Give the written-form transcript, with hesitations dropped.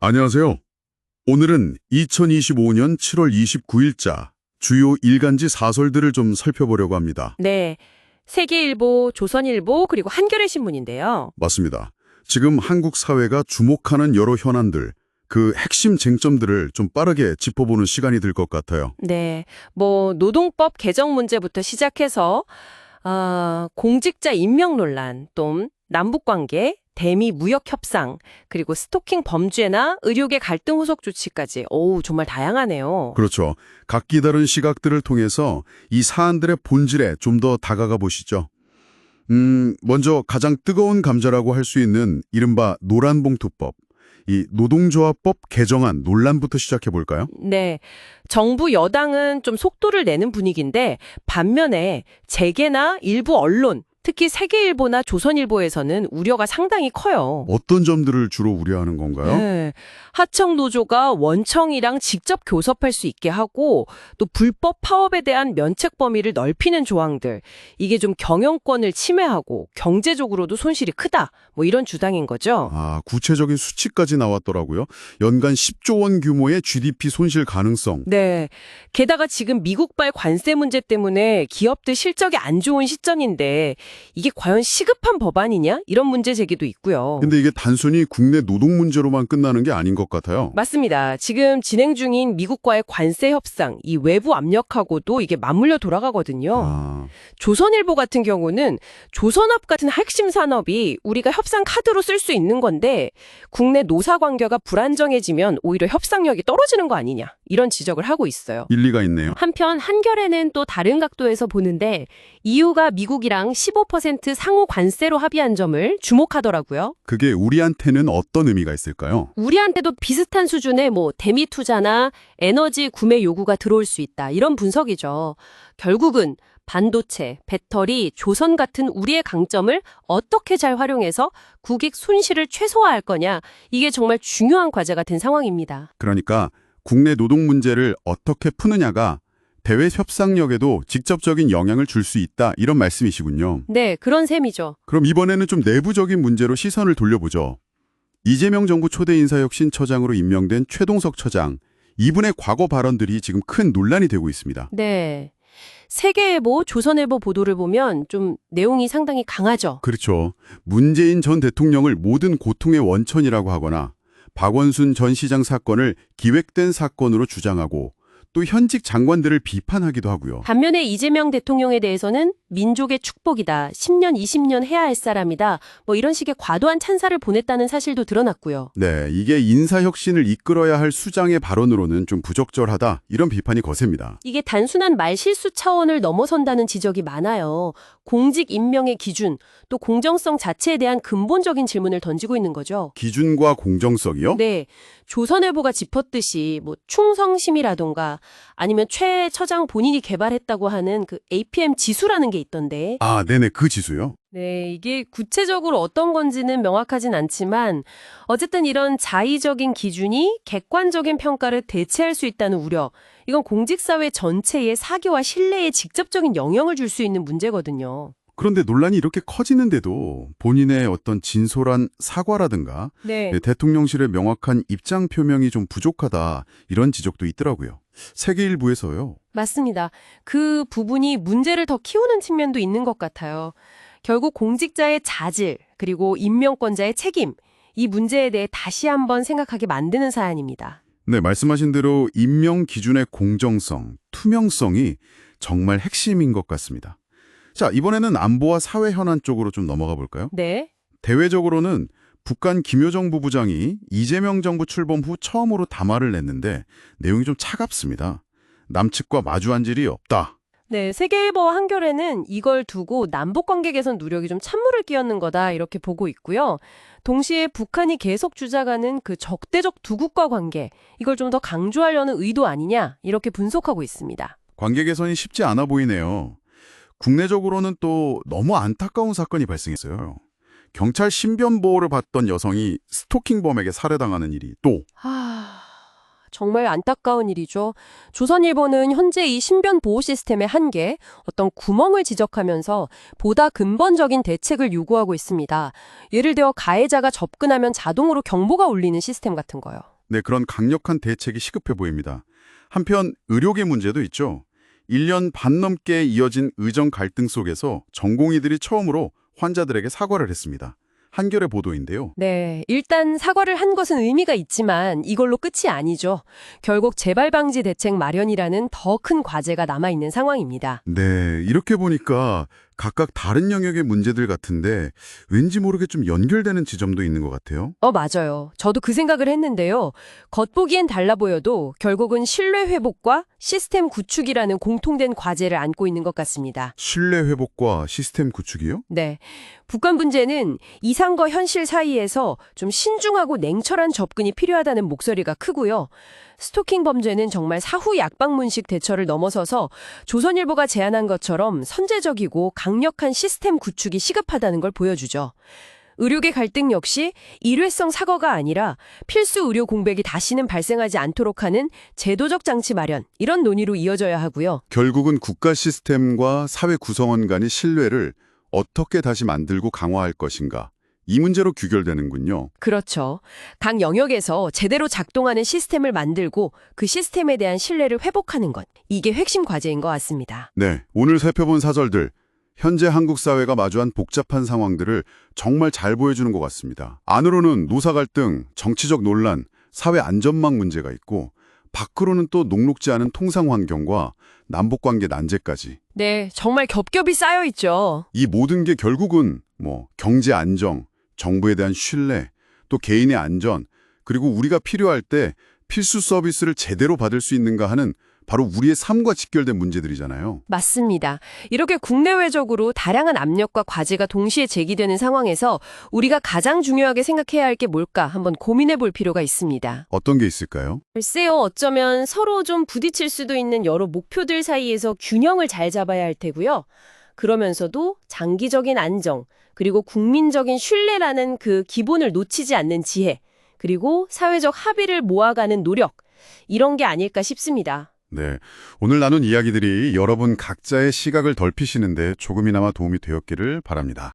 안녕하세요. 오늘은 2025년 7월 29일자 주요 일간지 사설들을 좀 살펴보려고 합니다. 네. 세계일보, 조선일보, 그리고 한겨레 신문인데요. 맞습니다. 지금 한국 사회가 주목하는 여러 현안들, 그 핵심 쟁점들을 좀 빠르게 짚어보는 시간이 될 것 같아요. 네. 노동법 개정 문제부터 시작해서 공직자 임명 논란, 또 남북관계, 대미 무역 협상, 그리고 스토킹 범죄나 의료계 갈등 후속 조치까지 정말 다양하네요. 그렇죠. 각기 다른 시각들을 통해서 이 사안들의 본질에 좀 더 다가가 보시죠. 먼저 가장 뜨거운 감자라고 할 수 있는 이른바 노란봉투법, 이 노동조합법 개정안 논란부터 시작해 볼까요? 네. 정부 여당은 좀 속도를 내는 분위기인데 반면에 재계나 일부 언론, 특히 세계일보나 조선일보에서는 우려가 상당히 커요. 어떤 점들을 주로 우려하는 건가요? 네. 하청 노조가 원청이랑 직접 교섭할 수 있게 하고 또 불법 파업에 대한 면책 범위를 넓히는 조항들. 이게 좀 경영권을 침해하고 경제적으로도 손실이 크다. 이런 주장인 거죠. 구체적인 수치까지 나왔더라고요. 연간 10조 원 규모의 GDP 손실 가능성. 네. 게다가 지금 미국발 관세 문제 때문에 기업들 실적이 안 좋은 시점인데 이게 과연 시급한 법안이냐? 이런 문제 제기도 있고요. 근데 이게 단순히 국내 노동 문제로만 끝나는 게 아닌 것 같아요. 맞습니다. 지금 진행 중인 미국과의 관세 협상, 이 외부 압력하고도 이게 맞물려 돌아가거든요. 조선일보 같은 경우는 조선업 같은 핵심 산업이 우리가 협상 카드로 쓸 수 있는 건데 국내 노사 관계가 불안정해지면 오히려 협상력이 떨어지는 거 아니냐 이런 지적을 하고 있어요. 일리가 있네요. 한편 한겨레는 또 다른 각도에서 보는데 EU가 미국이랑 15% 상호 관세로 합의한 점을 주목하더라고요. 그게 우리한테는 어떤 의미가 있을까요? 우리한테도 비슷한 수준의 대미 투자나 에너지 구매 요구가 들어올 수 있다. 이런 분석이죠. 결국은 반도체, 배터리, 조선 같은 우리의 강점을 어떻게 잘 활용해서 국익 손실을 최소화할 거냐. 이게 정말 중요한 과제가 된 상황입니다. 그러니까 국내 노동 문제를 어떻게 푸느냐가 대외 협상력에도 직접적인 영향을 줄 수 있다. 이런 말씀이시군요. 네, 그런 셈이죠. 그럼 이번에는 좀 내부적인 문제로 시선을 돌려보죠. 이재명 정부 초대 인사혁신처장으로 임명된 최동석 처장, 이분의 과거 발언들이 지금 큰 논란이 되고 있습니다. 네. 세계일보, 조선일보 보도를 보면 좀 내용이 상당히 강하죠. 그렇죠. 문재인 전 대통령을 모든 고통의 원천이라고 하거나 박원순 전 시장 사건을 기획된 사건으로 주장하고 또 현직 장관들을 비판하기도 하고요. 반면에 이재명 대통령에 대해서는 민족의 축복이다. 10년, 20년 해야 할 사람이다. 이런 식의 과도한 찬사를 보냈다는 사실도 드러났고요. 네, 이게 인사혁신을 이끌어야 할 수장의 발언으로는 좀 부적절하다. 이런 비판이 거셉니다. 이게 단순한 말실수 차원을 넘어선다는 지적이 많아요. 공직 임명의 기준, 또 공정성 자체에 대한 근본적인 질문을 던지고 있는 거죠. 기준과 공정성이요? 네. 조선일보가 짚었듯이 충성심이라던가 아니면 최 처장 본인이 개발했다고 하는 그 APM 지수라는 게 있던데. 네네, 그 지수요? 네, 이게 구체적으로 어떤 건지는 명확하진 않지만 어쨌든 이런 자의적인 기준이 객관적인 평가를 대체할 수 있다는 우려. 이건 공직사회 전체의 사교와 신뢰에 직접적인 영향을 줄 수 있는 문제거든요. 그런데 논란이 이렇게 커지는데도 본인의 어떤 진솔한 사과라든가 네. 대통령실의 명확한 입장 표명이 좀 부족하다. 이런 지적도 있더라고요. 세계일보에서요. 맞습니다. 그 부분이 문제를 더 키우는 측면도 있는 것 같아요. 결국 공직자의 자질, 그리고 임명권자의 책임, 이 문제에 대해 다시 한번 생각하게 만드는 사안입니다. 네, 말씀하신 대로 임명 기준의 공정성, 투명성이 정말 핵심인 것 같습니다. 자, 이번에는 안보와 사회 현안 쪽으로 좀 넘어가 볼까요? 네. 대외적으로는 북한 김여정 부부장이 이재명 정부 출범 후 처음으로 담화를 냈는데 내용이 좀 차갑습니다. 남측과 마주한 일이 없다. 네, 세계일보와 한겨레는 이걸 두고 남북관계 개선 노력이 좀 찬물을 끼얹는 거다 이렇게 보고 있고요. 동시에 북한이 계속 주장하는 그 적대적 두 국가 관계, 이걸 좀 더 강조하려는 의도 아니냐 이렇게 분석하고 있습니다. 관계 개선이 쉽지 않아 보이네요. 국내적으로는 또 너무 안타까운 사건이 발생했어요. 경찰 신변 보호를 받던 여성이 스토킹범에게 살해당하는 일이 또 정말 안타까운 일이죠. 조선일보는 현재 이 신변 보호 시스템의 한계, 어떤 구멍을 지적하면서 보다 근본적인 대책을 요구하고 있습니다. 예를 들어 가해자가 접근하면 자동으로 경보가 울리는 시스템 같은 거요. 네, 그런 강력한 대책이 시급해 보입니다. 한편 의료계 문제도 있죠. 1년 반 넘게 이어진 의정 갈등 속에서 전공의들이 처음으로 환자들에게 사과를 했습니다. 한겨레 보도인데요. 네, 일단 사과를 한 것은 의미가 있지만 이걸로 끝이 아니죠. 결국 재발 방지 대책 마련이라는 더 큰 과제가 남아있는 상황입니다. 네, 이렇게 보니까 각각 다른 영역의 문제들 같은데 왠지 모르게 좀 연결되는 지점도 있는 것 같아요. 맞아요. 저도 그 생각을 했는데요. 겉보기엔 달라 보여도 결국은 신뢰 회복과 시스템 구축이라는 공통된 과제를 안고 있는 것 같습니다. 신뢰 회복과 시스템 구축이요? 네. 북한 문제는 이상과 현실 사이에서 좀 신중하고 냉철한 접근이 필요하다는 목소리가 크고요. 스토킹 범죄는 정말 사후 약방문식 대처를 넘어서서 조선일보가 제안한 것처럼 선제적이고 강력한 시스템 구축이 시급하다는 걸 보여주죠. 의료계 갈등 역시 일회성 사과가 아니라 필수 의료 공백이 다시는 발생하지 않도록 하는 제도적 장치 마련, 이런 논의로 이어져야 하고요. 결국은 국가 시스템과 사회 구성원 간의 신뢰를 어떻게 다시 만들고 강화할 것인가. 이 문제로 귀결되는군요. 그렇죠. 각 영역에서 제대로 작동하는 시스템을 만들고 그 시스템에 대한 신뢰를 회복하는 것. 이게 핵심 과제인 것 같습니다. 네, 오늘 살펴본 사절들. 현재 한국 사회가 마주한 복잡한 상황들을 정말 잘 보여주는 것 같습니다. 안으로는 노사 갈등, 정치적 논란, 사회 안전망 문제가 있고 밖으로는 또 녹록지 않은 통상 환경과 남북관계 난제까지. 네, 정말 겹겹이 쌓여 있죠. 이 모든 게 결국은 경제 안정, 정부에 대한 신뢰, 또 개인의 안전, 그리고 우리가 필요할 때 필수 서비스를 제대로 받을 수 있는가 하는 바로 우리의 삶과 직결된 문제들이잖아요. 맞습니다. 이렇게 국내외적으로 다량한 압력과 과제가 동시에 제기되는 상황에서 우리가 가장 중요하게 생각해야 할 게 뭘까 한번 고민해 볼 필요가 있습니다. 어떤 게 있을까요? 글쎄요, 어쩌면 서로 좀 부딪힐 수도 있는 여러 목표들 사이에서 균형을 잘 잡아야 할 테고요. 그러면서도 장기적인 안정, 그리고 국민적인 신뢰라는 그 기본을 놓치지 않는 지혜, 그리고 사회적 합의를 모아가는 노력, 이런 게 아닐까 싶습니다. 네, 오늘 나눈 이야기들이 여러분 각자의 시각을 덜피시는데 조금이나마 도움이 되었기를 바랍니다.